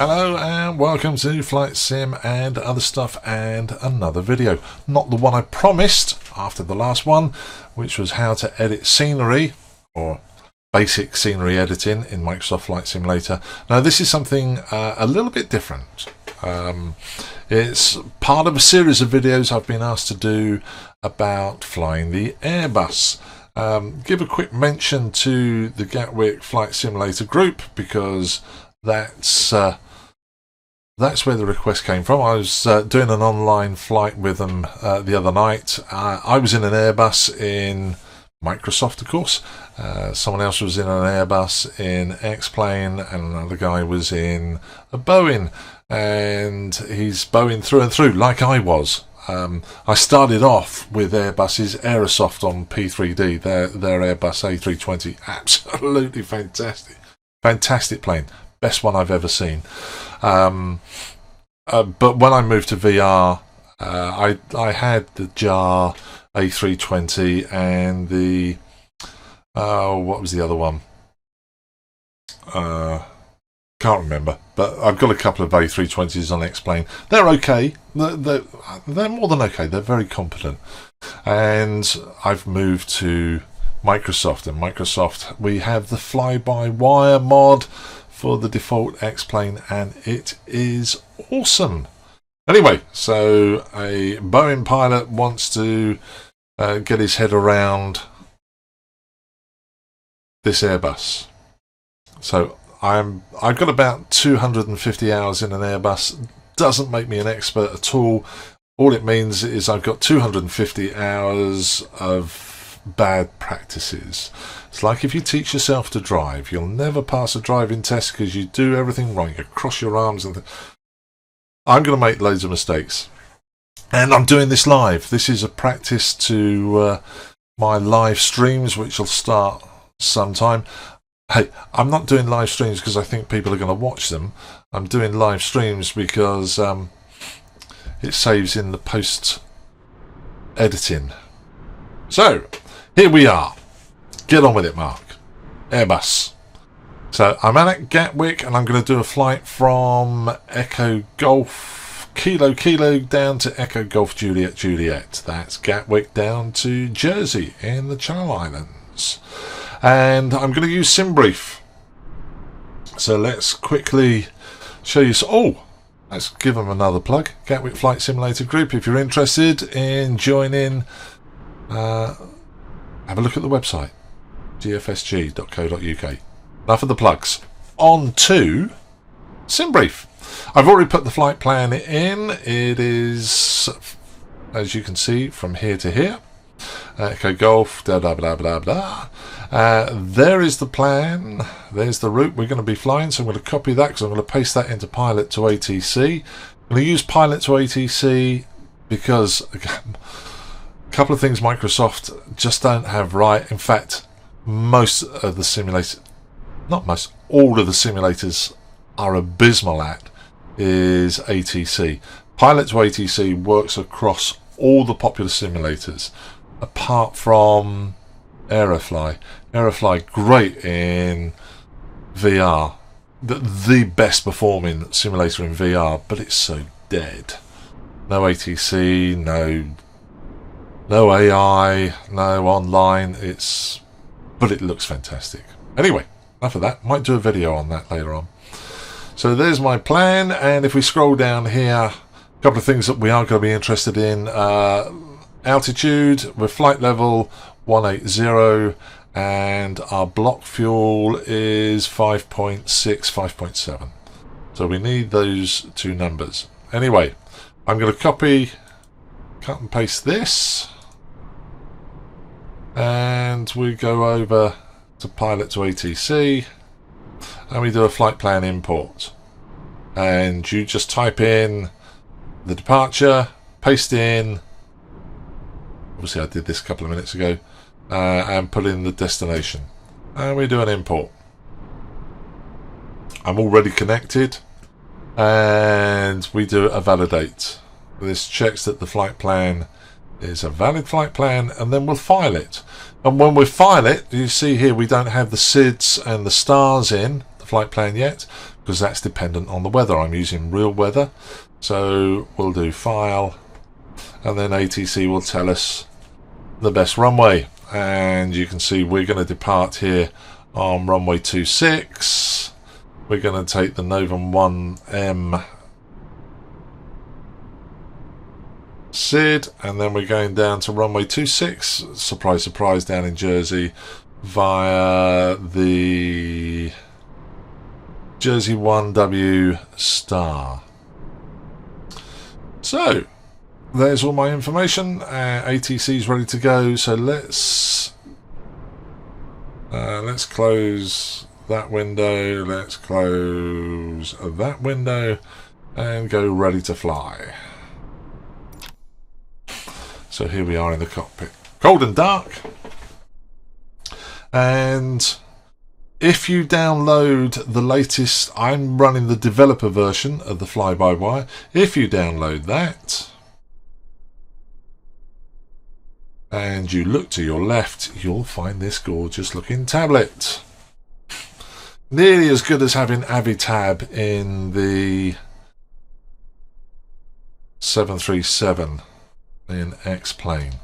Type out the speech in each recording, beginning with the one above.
Hello and welcome to Flight Sim and Other Stuff and another video. Not the one I promised after the last one, which was how to edit scenery or basic scenery editing in Microsoft Flight Simulator. Now this is something a little bit different. It's part of a series of videos I've been asked to do about flying the Airbus. Give a quick mention to the Gatwick Flight Simulator group because that's where the request came from. I was doing an online flight with them the other night. I was in an Airbus in Microsoft, of course. Someone else was in an Airbus in X-Plane, and another guy was in a Boeing. And he's Boeing through and through, like I was. I started off with Airbus's Aerosoft on P3D, their Airbus A320. Absolutely fantastic. Fantastic plane. Best one I've ever seen. But when I moved to VR, I had the JAR A320 and the what was the other one? Can't remember. But I've got a couple of A320s on X-Plane. They're okay. They're more than okay. They're very competent. And I've moved to Microsoft. And Microsoft, we have the FlyByWire Mod for the default X-Plane, and it is awesome. Anyway, so a Boeing pilot wants to get his head around this Airbus. So I've got about 250 hours in an Airbus. Doesn't make me an expert at all. All it means is I've got 250 hours of bad practices. It's like if you teach yourself to drive, you'll never pass a driving test because you do everything wrong. You cross your arms and I'm going to make loads of mistakes, and I'm doing this live. This is a practice to my live streams, which will start sometime. Hey, I'm not doing live streams because I think people are going to watch them. I'm doing live streams because it saves in the post editing. So here we are. Get on with it, Mark. Airbus. So I'm at Gatwick, and I'm going to do a flight from Echo Golf Kilo down to Echo Golf Juliet. That's Gatwick down to Jersey in the Channel Islands. And I'm going to use SimBrief. So let's quickly show you. Let's give them another plug. Gatwick Flight Simulator Group. If you're interested in joining, have a look at the website. gfsg.co.uk. Enough of the plugs. On to SimBrief. I've already put the flight plan in. It is, as you can see, from here to here. Echo Golf, blah, blah, blah, blah, blah. There is the plan. There's the route we're going to be flying. So I'm going to copy that because I'm going to paste that into Pilot to ATC. I'm going to use Pilot to ATC because, again, a couple of things Microsoft just don't have right. In fact, most of the simulators, not most, all of the simulators are abysmal at is ATC. Pilot to ATC works across all the popular simulators apart from Aerofly. Aerofly, great in VR. The best performing simulator in VR, but it's so dead. No ATC, no AI, no online. But it looks fantastic. Anyway, enough of that. Might do a video on that later on. So there's my plan, and if we scroll down here, a couple of things that we are going to be interested in. Altitude with flight level 180, and our block fuel is 5.6, 5.7. So we need those two numbers. Anyway, I'm going to copy, cut and paste this. And we go over to Pilot to ATC, and we do a flight plan import. And you just type in the departure, paste in, obviously I did this a couple of minutes ago, and put in the destination. And we do an import. I'm already connected, and we do a validate. This checks that the flight plan is a valid flight plan, and then we'll file it. And when we file it, you see here we don't have the SIDS and the stars in. The flight plan yet, because that's dependent on the weather. I'm using real weather, so we'll do file, and then ATC will tell us the best runway. And you can see we're going to depart here on runway 26. We're going to take the Novum 1M SID, and then we're going down to runway 26, surprise surprise, down in Jersey, via the Jersey 1W star. So there's all my information. ATC is ready to go, so let's close that window, let's close that window, and go ready to fly. So here we are in the cockpit, cold and dark. And if you download the latest, I'm running the developer version of the fly-by-wire. If you download that and you look to your left, you'll find this gorgeous looking tablet. Nearly as good as having Avitab in the 737 in X-Plane.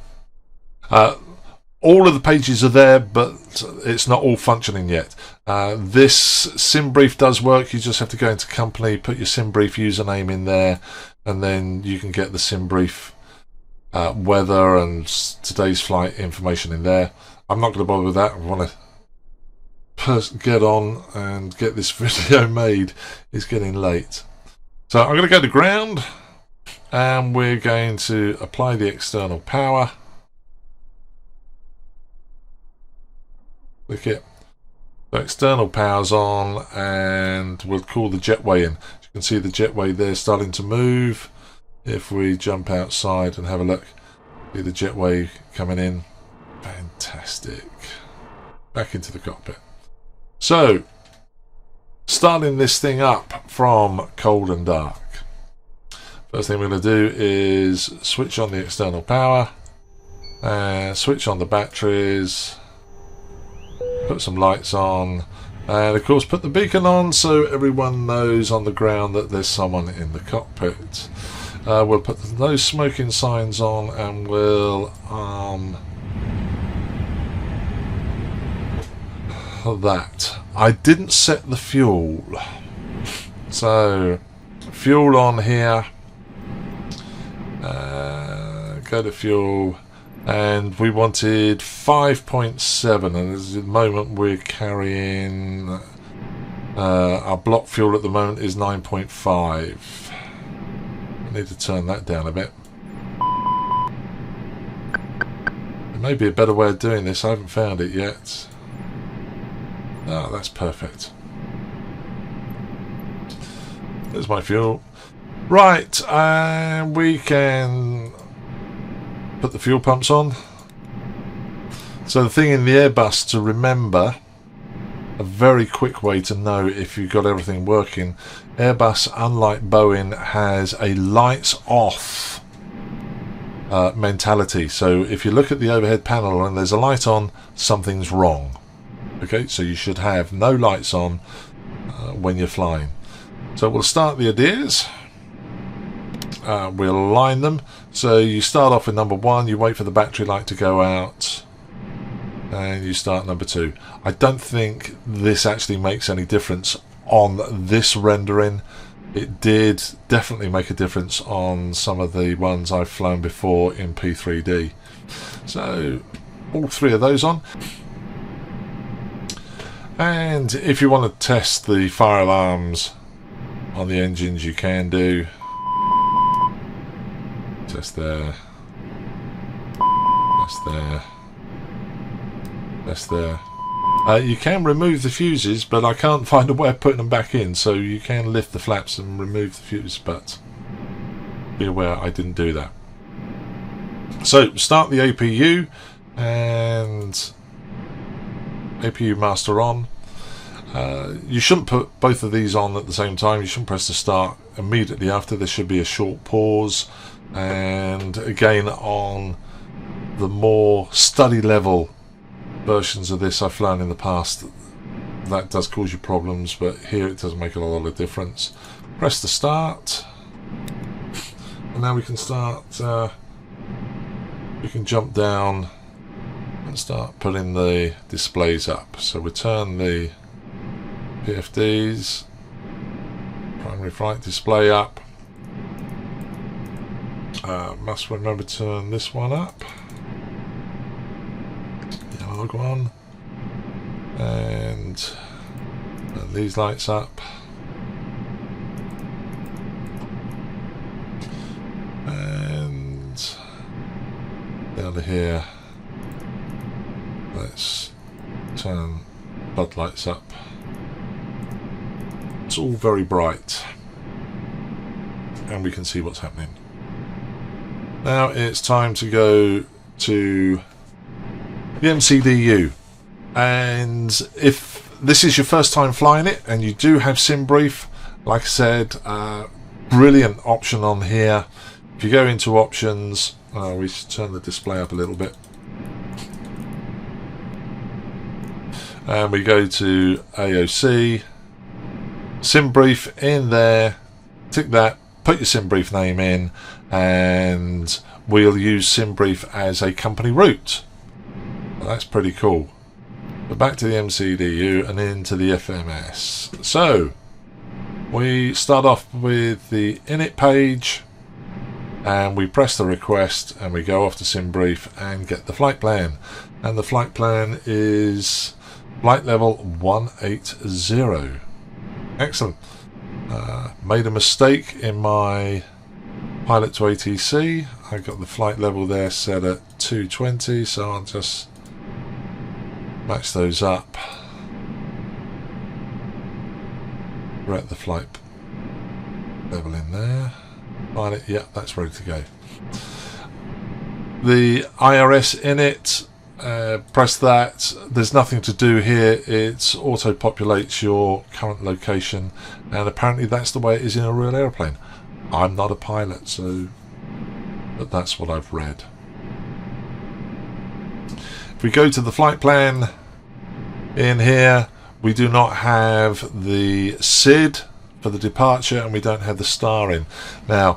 All of the pages are there, but it's not all functioning yet. This sim brief does work. You just have to go into company, put your sim brief username in there, and then you can get the sim brief weather and today's flight information in there. I'm not going to bother with that. I want to get on and get this video made. It's getting late. So I'm going to go to ground, and we're going to apply the external power. Click it. The external power's on, and we'll call the jetway in. You can see the jetway there starting to move. If we jump outside and have a look, see the jetway coming in. Fantastic. Back into the cockpit. So, starting this thing up from cold and dark. First thing we're going to do is switch on the external power, and switch on the batteries, put some lights on, and of course put the beacon on so everyone knows on the ground that there's someone in the cockpit. We'll put those smoking signs on, and we'll that. I didn't set the fuel, so fuel on here. Go to fuel, and we wanted 5.7, and at the moment we're carrying our block fuel at the moment is 9.5. I need to turn that down a bit. There may be a better way of doing this. I haven't found it yet. Oh, that's perfect. There's my fuel. Right, and we can put the fuel pumps on. So the thing in the Airbus to remember, a very quick way to know if you've got everything working, Airbus, unlike Boeing, has a lights off mentality. So if you look at the overhead panel and there's a light on, something's wrong. Okay, so you should have no lights on when you're flying. So we'll start the ADIRs. We'll align them. So you start off with number 1, you wait for the battery light to go out, and you start number 2. I don't think this actually makes any difference on this rendering. It did definitely make a difference on some of the ones I've flown before in P3D. So all 3 of those on. And if you want to test the fire alarms on the engines, you can do. Test there. Test there. Test there. You can remove the fuses, but I can't find a way of putting them back in, so you can lift the flaps and remove the fuse, but be aware I didn't do that. So start the APU, and APU master on. You shouldn't put both of these on at the same time. You shouldn't press the start immediately after. There should be a short pause, and again on the more study level versions of this I've flown in the past, that does cause you problems, but here it doesn't make a lot of difference. Press the start, and now we can start. We can jump down and start putting the displays up. So we turn the PFDs, primary flight display up. Must remember to turn this one up. Yellow one. And turn these lights up. And down to here, let's turn floodlights up. It's all very bright and we can see what's happening. Now it's time to go to the MCDU, and if this is your first time flying it and you do have SimBrief, like I said, brilliant option on here. If you go into options, we should turn the display up a little bit, and we go to AOC, SimBrief in there, tick that, put your SimBrief name in, and we'll use SimBrief as a company route. Well, that's pretty cool. But back to the MCDU and into the FMS. So we start off with the init page, and we press the request and we go off to SimBrief and get the flight plan. And the flight plan is flight level 180. Excellent. Made a mistake in my pilot to ATC. I got the flight level there set at 220, so I'll just match those up. Write the flight level in there. Pilot, yeah, that's ready to go. The IRS init, press that. There's nothing to do here. It auto populates your current location, and apparently that's the way it is in a real airplane. I'm not a pilot, so but that's what I've read. If we go to the flight plan in here, we do not have the SID for the departure, and we don't have the star in. Now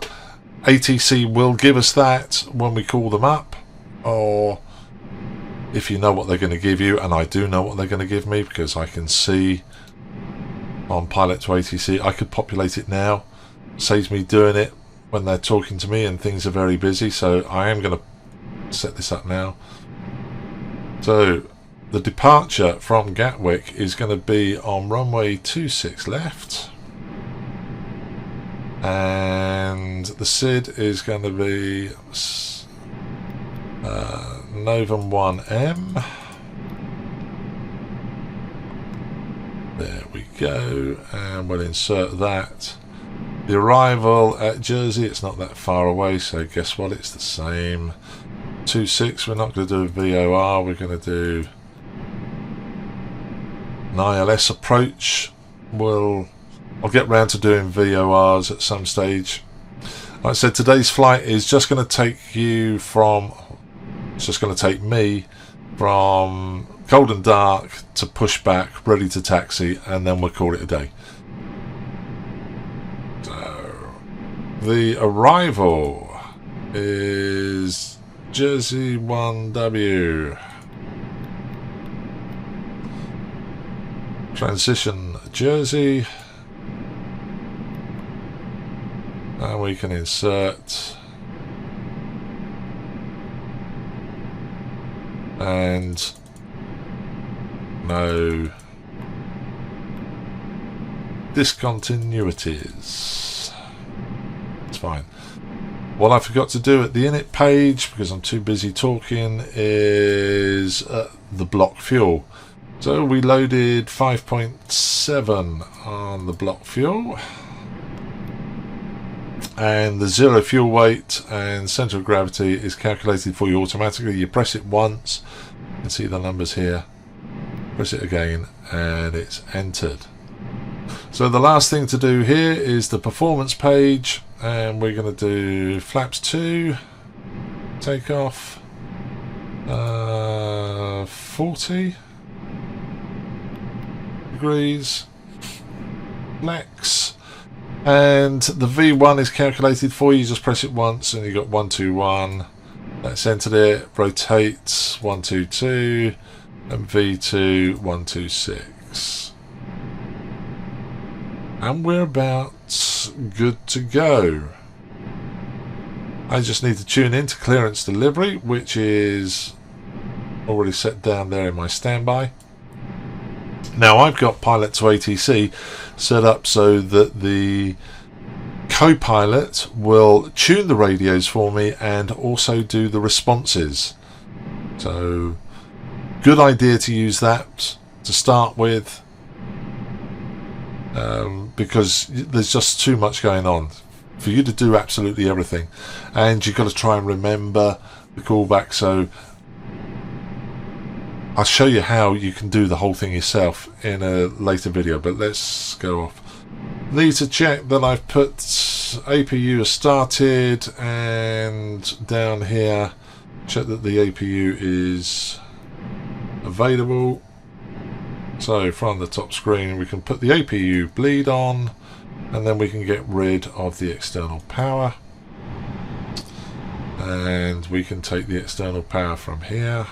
ATC will give us that when we call them up, or if you know what they're going to give you, and I do know what they're going to give me because I can see on pilot to ATC. I could populate it now. Saves me doing it when they're talking to me and things are very busy, so I am going to set this up now. So the departure from Gatwick is going to be on runway 26 left, and the SID is going to be Novum 1M. There we go, and we'll insert that. The arrival at Jersey, it's not that far away, so guess what, it's the same. 26, we're not going to do a VOR, we're going to do an ILS approach. I'll get round to doing VORs at some stage. Like I said, today's flight is just going to take you from, it's just going to take me from Golden Dark to pushback, ready to taxi, and then we'll call it a day. So the arrival is Jersey 1W. Transition Jersey. And we can insert and no discontinuities. It's fine. What I forgot to do at the init page, because I'm too busy talking, is the block fuel. So we loaded 5.7 on the block fuel, and the zero fuel weight and centre of gravity is calculated for you automatically. You press it once, you can see the numbers here, press it again, and it's entered. So the last thing to do here is the performance page, and we're going to do flaps 2, takeoff, 40. degrees, flex, and the V1 is calculated for you. Just press it once and you got 121. That's entered it. Rotate 122 and V2 126, and we're about good to go. I just need to tune in to clearance delivery, which is already set down there in my standby. Now I've got Pilot to ATC set up so that the co-pilot will tune the radios for me and also do the responses. So good idea to use that to start with, because there's just too much going on for you to do absolutely everything, and you've got to try and remember the callback. So I'll show you how you can do the whole thing yourself in a later video, but let's go off. Need to check that I've put APU has started, and down here check that the APU is available. So from the top screen we can put the APU bleed on, and then we can get rid of the external power, and we can take the external power from here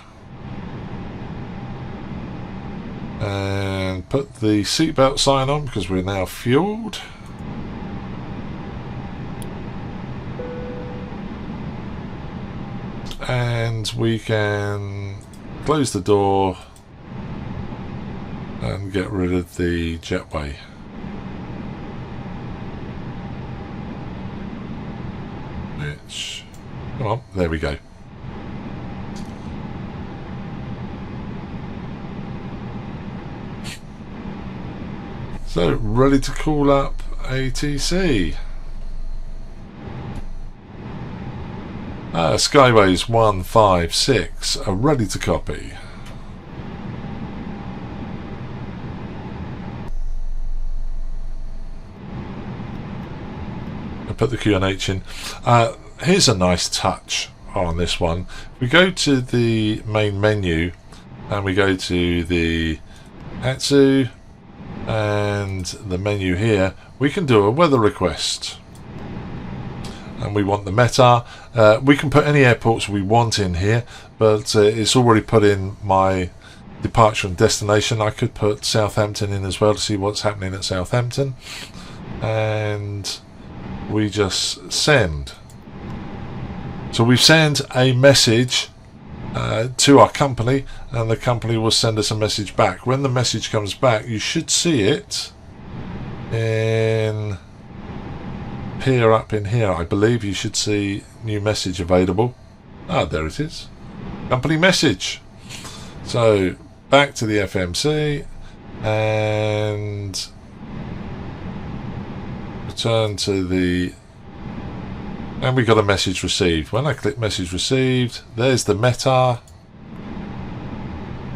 and put the seatbelt sign on because we're now fueled. And we can close the door and get rid of the jetway. Which, come on, there we go. So, ready to call up ATC. Skyways 156 are ready to copy. I put the QNH in. Here's a nice touch on this one. We go to the main menu and we go to the Atsu and the menu here. We can do a weather request, and we want the METAR. We can put any airports we want in here, but it's already put in my departure and destination. I could put Southampton in as well to see what's happening at Southampton, and we just send. So we send a message to our company, and the company will send us a message back. When the message comes back, you should see it in here, up in here. I believe you should see new message available. Ah, there it is, company message. So back to the FMC and return to the, and we got a message received. When I click message received, there's the METAR.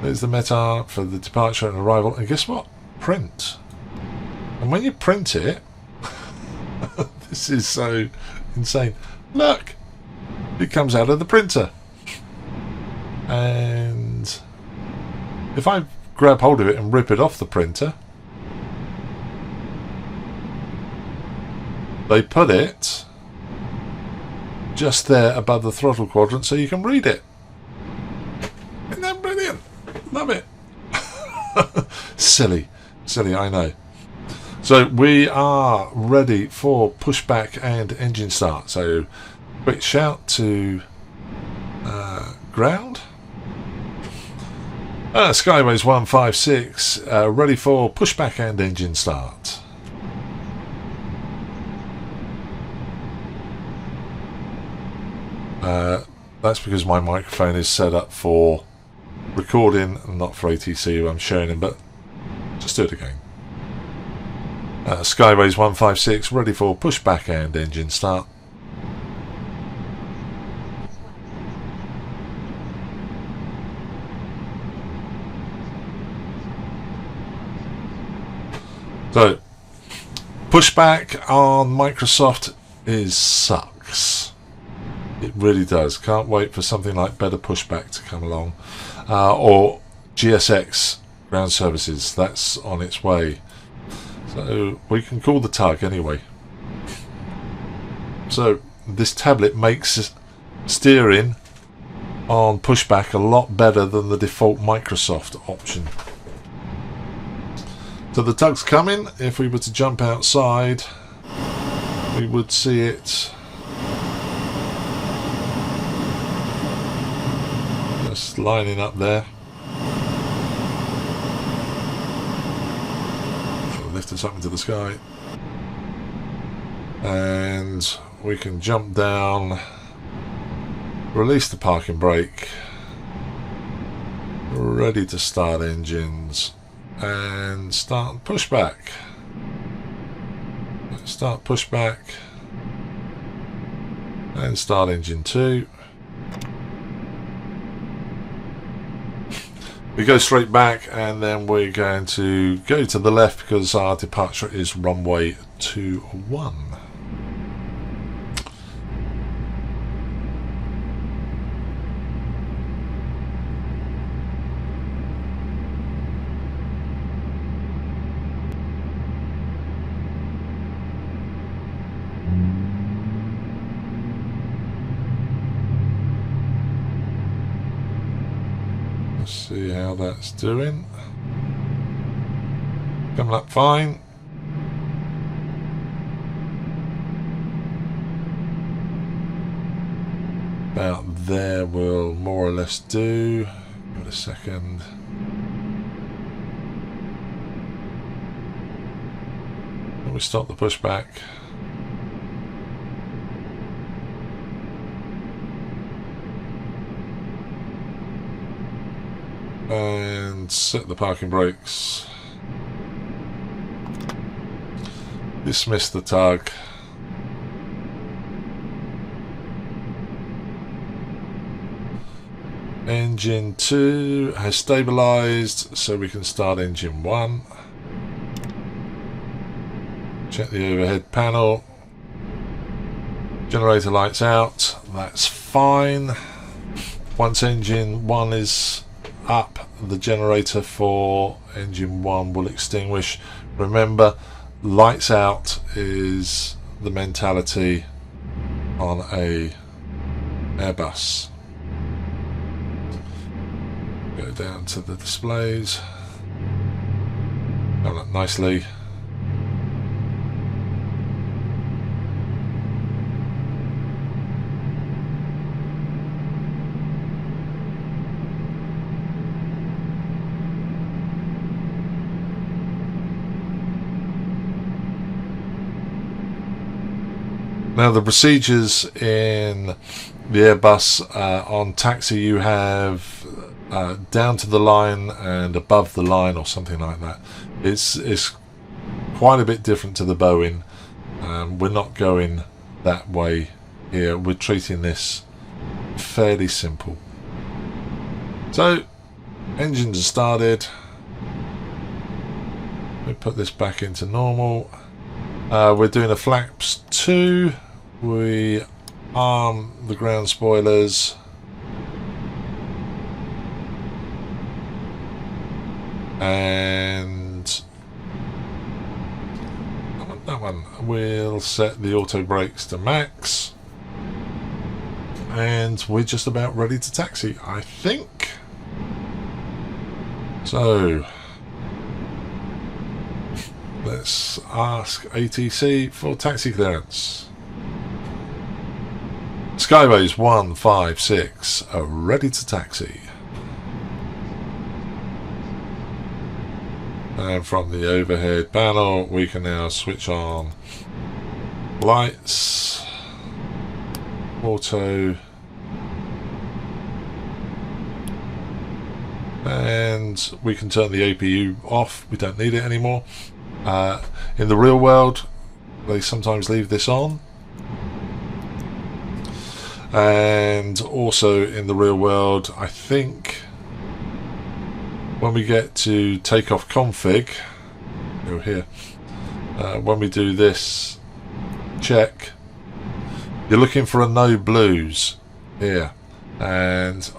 There's the METAR for the departure and arrival. And guess what? Print. And when you print it, this is so insane. Look, it comes out of the printer. And if I grab hold of it and rip it off the printer, they put it just there above the throttle quadrant so you can read it. Isn't that brilliant? Love it. Silly, I know. So we are ready for pushback and engine start. So quick shout to ground. Skyways 156 ready for pushback and engine start. That's because my microphone is set up for recording and not for ATC. I'm showing them, but just do it again. Skyways 156 ready for pushback and engine start. So pushback on Microsoft sucks. It really does. Can't wait for something like better pushback to come along, or GSX ground services, that's on its way. So we can call the tug anyway. So this tablet makes steering on pushback a lot better than the default Microsoft option. So the tug's coming. If we were to jump outside, we would see it just lining up there. Lift us up into the sky, and we can jump down, release the parking brake, ready to start engines, and start pushback. Start pushback and start engine 2. We go straight back, and then we're going to go to the left because our departure is runway 21. See how that's doing. Coming up fine. About there will more or less do. Give it a second. And we stop the pushback. And set the parking brakes. Dismiss the tug. Engine 2 has stabilized, so we can start engine 1. Check the overhead panel. Generator lights out. That's fine. Once engine 1 is up, the generator for engine 1 will extinguish. Remember, lights out is the mentality on a Airbus. Go down to the displays. Come up nicely. Now the procedures in the Airbus, on taxi you have down to the line and above the line or something like that. It's quite a bit different to the Boeing. We're not going that way here. We're treating this fairly simple. So engines are started. We put this back into normal. We're doing a flaps 2. We arm the ground spoilers. And that one. We'll set the auto brakes to max. And we're just about ready to taxi, I think. So let's ask ATC for taxi clearance. Skyways 156 are ready to taxi. And from the overhead panel we can now switch on lights, auto, and we can turn the APU off. We don't need it anymore. In the real world they sometimes leave this on, and also in the real world I think when we get to takeoff config, go here, when we do this check, you're looking for a no blues here, and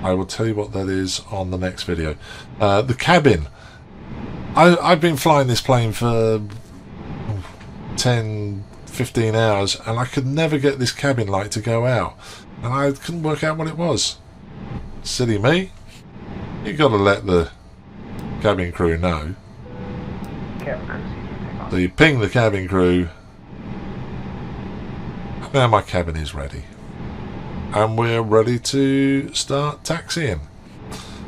I will tell you what that is on the next video. The cabin. I've been flying this plane for 10-15 hours and I could never get this cabin light to go out, and I couldn't work out what it was. Silly me. You got to let the cabin crew know. So you ping the cabin crew. Now my cabin is ready and we're ready to start taxiing.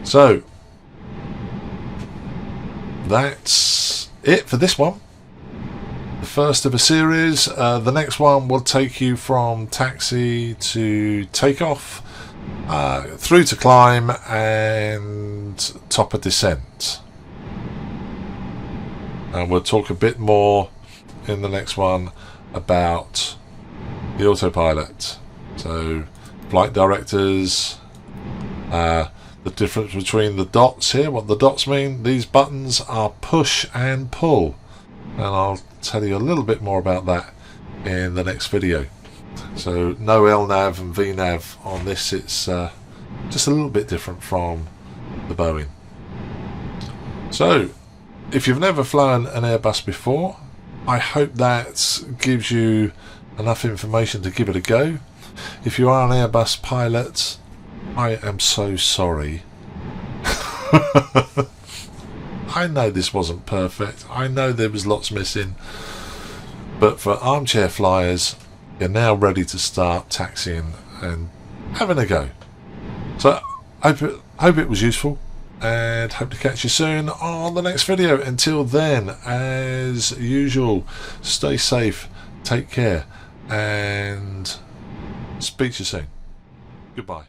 So that's it for this one, the first of a series. The next one will take you from taxi to takeoff, through to climb and top of descent, and we'll talk a bit more in the next one about the autopilot. So flight directors, the difference between the dots here, what the dots mean. These buttons are push and pull, and I'll tell you a little bit more about that in the next video. So no LNAV and VNAV on this. It's just a little bit different from the Boeing. So if you've never flown an Airbus before, I hope that gives you enough information to give it a go. If you are an Airbus pilot, I am so sorry. I know this wasn't perfect. I know there was lots missing. But for armchair flyers, you're now ready to start taxiing and having a go. So I hope it was useful, and hope to catch you soon on the next video. Until then, as usual, stay safe, take care, and speak to you soon. Goodbye.